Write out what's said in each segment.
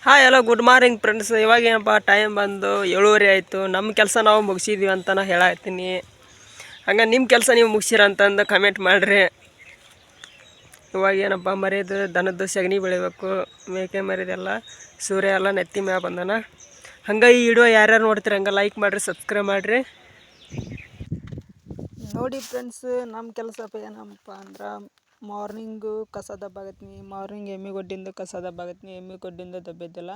Hi hello good morning friends. ಇವಾಗೇನಪ್ಪ time ಬಂದು 7:30 ಆಯಿತು. ನಮ್ಮ ಕೆಲಸ ನಾವು ಮುಗಿಸಿದ್ವಿ ಅಂತ ನಾನು ಹೇಳತ್ತೀನಿ. ಹಂಗೆ ನಿಮ್ಮ ಕೆಲಸ ನೀವು ಮುಗಿಸಿರ ಅಂತಂದು ಕಮೆಂಟ್ ಮಾಡಿರಿ. ಇವಾಗೇನಪ್ಪ ಮರಿದು ದನದ್ದು ಸಗಣಿ ಬೆಳಿಬೇಕು, ಮೇಕೆ ಮರಿದೆಲ್ಲ ಸೂರ್ಯ ಎಲ್ಲ ನೆತ್ತಿ ಮ್ಯಾಗ ಬಂದನ. ಹಂಗೆ ಈ ವಿಡಿಯೋ ಯಾರ್ಯಾರು ನೋಡ್ತೀರಿ ಹಂಗೆ ಲೈಕ್ ಮಾಡಿರಿ, ಸಬ್ಸ್ಕ್ರೈಬ್ ಮಾಡಿರಿ. ನೋಡಿ ಫ್ರೆಂಡ್ಸ್, ನಮ್ಮ ಕೆಲಸಪ್ಪ ಏನಪ್ಪ ಅಂದ್ರೆ ಮಾರ್ನಿಂಗು ಕಸ ದಬ್ಬಾಗತ್ತೀನಿ. ಮಾರ್ನಿಂಗ್ ಎಮ್ಮೆ ಗೊಡ್ಡಿಂದು ಕಸ ದಬ್ಬಾಗತ್ತೀನಿ. ಎಮ್ಮೆ ಗೊಡ್ಡಿಂದ ದಬ್ಬಿದ್ದಿಲ್ಲ,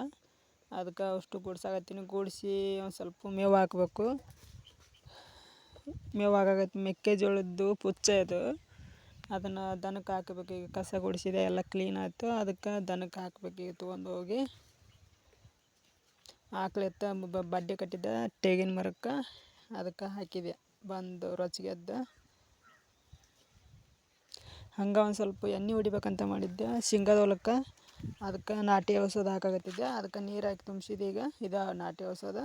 ಅದಕ್ಕೆ ಅಷ್ಟು ಗುಡ್ಸಾಗತ್ತೀನಿ. ಗುಡಿಸಿ ಒಂದು ಸ್ವಲ್ಪ ಮೇವು ಹಾಕಬೇಕು. ಮೇವು ಹಾಕಾಗತ್ತೀನಿ. ಮೆಕ್ಕೆಜೋಳದ್ದು ಪುಚ್ಚ ಇದು, ಅದನ್ನು ದನಕ್ಕೆ ಹಾಕಬೇಕು. ಈಗ ಕಸ ಗುಡಿಸಿದೆ, ಎಲ್ಲ ಕ್ಲೀನ್ ಆಯಿತು. ಅದಕ್ಕೆ ದನಕ್ಕೆ ಹಾಕಬೇಕು. ಈಗ ತೊಗೊಂಡು ಹೋಗಿ ಆಕಳೆತ್ತ ಬಡ್ಡೆ ಕಟ್ಟಿದ್ದೆ ಟೇಗಿನ ಮರಕ್ಕೆ, ಅದಕ್ಕೆ ಹಾಕಿದೆ. ಬಂದು ರೊಚ್ಚಿಗೆದ್ದು ಹಂಗೆ ಒಂದು ಸ್ವಲ್ಪ ಎಣ್ಣೆ ಹೊಡಿಬೇಕಂತ ಮಾಡಿದ್ದೆ ಶೇಂಗಾದ ಹೊಲಕ್ಕೆ. ಅದಕ್ಕೆ ನಾಟಿ ಔಷಧ ಹಾಕಾಗತ್ತಿದ್ದೆ. ಅದಕ್ಕೆ ನೀರು ಹಾಕಿ ತುಂಬಿಸಿದೆ. ಈಗ ಇದು ನಾಟಿ ಔಷಧ.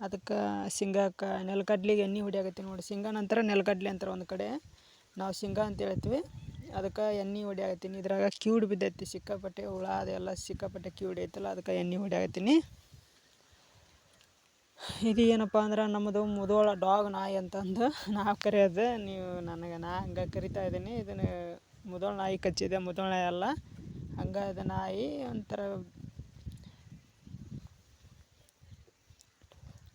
ಅದಕ್ಕೆ ಶೇಂಗಾಕ್ಕೆ ನೆಲಗಡ್ಲಿಗೆ ಎಣ್ಣೆ ಹೊಡಿಯಾಗತ್ತೀನಿ ನೋಡಿ. ಶೇಂಗಾ ನಂತರ ನೆಲಗಡ್ಲೆ ಅಂತಾರೆ ಒಂದು ಕಡೆ, ನಾವು ಶೇಂಗಾ ಅಂತ ಹೇಳ್ತೀವಿ. ಅದಕ್ಕೆ ಎಣ್ಣೆ ಹೊಡಿಯಾಗತ್ತೀನಿ. ಇದ್ರಾಗ ಕ್ಯೂಡ್ ಬಿದ್ದೈತಿ ಸಿಕ್ಕಾಪಟ್ಟೆ, ಹುಳ ಅದೆಲ್ಲ ಸಿಕ್ಕಾಪಟ್ಟೆ ಕ್ಯೂಡ್ ಐತಲ್ಲ, ಅದಕ್ಕೆ ಎಣ್ಣೆ ಹೊಡಿಯಾಗತ್ತೀನಿ. ಇದು ಏನಪ್ಪ ಅಂದ್ರೆ ನಮ್ಮದು ಮುದೋಳ ಡಾಗ್, ನಾಯಿ ಅಂತಂದು ನಾವು ಕರೆಯೋದು. ನೀವು ನನಗೆ ಹಂಗೆ ಕರಿತಾ ಇದ್ದೀನಿ. ಇದನ್ನು ಮುದೋಳ ನಾಯಿ ಕಚ್ಚಿದೆ, ಮುದೋಳ ನಾಯಿ ಅಲ್ಲ. ಹಂಗೆ ಇದು ನಾಯಿ ಒಂಥರ.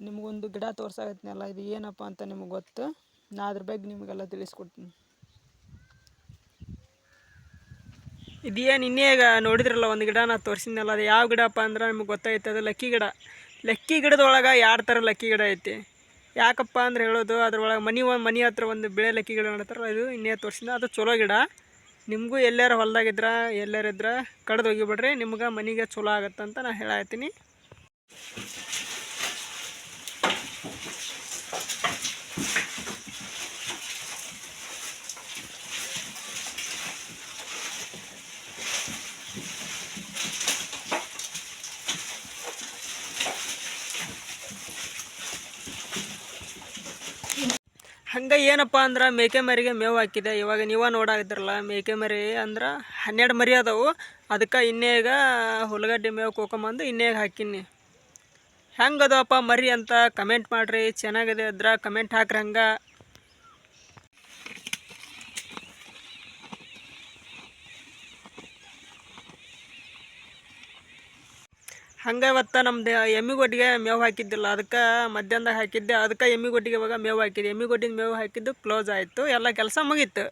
ನಿಮಗೊಂದು ಗಿಡ ತೋರ್ಸಾಗತ್ತೀನಲ್ಲ, ಇದು ಏನಪ್ಪ ಅಂತ ನಿಮಗೆ ಗೊತ್ತು. ನಾ ಅದ್ರ ಬಗ್ಗೆ ನಿಮಗೆಲ್ಲ ತಿಳಿಸ್ಕೊಡ್ತೀನಿ. ಇದೇನು ಇನ್ನೇಗ ನೋಡಿದ್ರಲ್ಲ ಒಂದು ಗಿಡ ನಾ ತೋರಿಸಿದ್ನಲ್ಲ, ಅದು ಯಾವ ಗಿಡಪ್ಪ ಅಂದ್ರೆ ನಿಮ್ಗೆ ಗೊತ್ತಾಯ್ತು. ಅದು ಲಕ್ಕಿ ಗಿಡ. ಲಕ್ಕಿ ಗಿಡದೊಳಗೆ 2 ಥರ ಲಕ್ಕಿ ಗಿಡ ಐತಿ. ಯಾಕಪ್ಪ ಅಂದ್ರೆ ಹೇಳೋದು, ಅದ್ರೊಳಗೆ ಮನೆ ಹತ್ರ ಒಂದು ಬೆಳೆ ಲಕ್ಕಿ ಗಿಡ ನೋಡ್ತಾರೆ. ಅದು ಇನ್ನೇ ತೋರಿಸಿದ, ಅದು ಚಲೋ ಗಿಡ. ನಿಮಗೂ ಎಲ್ಲಾರ ಹೊಲ್ದಾಗಿದ್ರೆ ಎಲ್ಲಾರಿದ್ರೆ ಕಡ್ದು ಹೋಗಿಬಿಡ್ರಿ, ನಿಮ್ಗೆ ಮನೆಗೆ ಚಲೋ ಆಗುತ್ತಂತ ನಾನು ಹೇಳತ್ತೀನಿ. ಹಂಗೆ ಏನಪ್ಪ ಅಂದ್ರೆ ಮೇಕೆ ಮರಿಗೆ ಮೇವು ಹಾಕಿದೆ. ಇವಾಗ ನೀವು ನೋಡಾಗಿದ್ರಲ್ಲ, ಮೇಕೆ ಮರಿ ಅಂದ್ರೆ 12 ಮರಿ ಅದಾವು. ಅದಕ್ಕೆ ಇನ್ನೇಗ ಹುಲ್ಲಗಡ್ಡೆ ಮೇವು ಕೋಕೊಂಬಂದು ಇನ್ನೇಗ ಹಾಕಿನಿ. ಹೆಂಗೆ ಅದಪ್ಪ ಮರಿ ಅಂತ ಕಮೆಂಟ್ ಮಾಡಿರಿ. ಚೆನ್ನಾಗಿದೆ ಅದ್ರ ಕಮೆಂಟ್ ಹಾಕ್ರಿ. ಹಂಗೆ ಇವತ್ತು ನಮ್ದು ಎಮ್ಮಿಗೊಡ್ಡಿಗೆ ಮೇವು ಹಾಕಿದ್ದಿಲ್ಲ, ಅದಕ್ಕೆ ಮಧ್ಯಾಹ್ನದಾಗ ಹಾಕಿದ್ದೆ. ಅದಕ್ಕೆ ಎಮ್ಮಿಗೊಡ್ಡಿಗೆ ಇವಾಗ ಮೇವು ಹಾಕಿದ್ದೆ. ಎಮ್ಮಿಗೊಡ್ಡಿನ ಮೇವು ಹಾಕಿದ್ದು ಕ್ಲೋಸ್ ಆಯಿತು, ಎಲ್ಲ ಕೆಲಸ ಮುಗೀತು.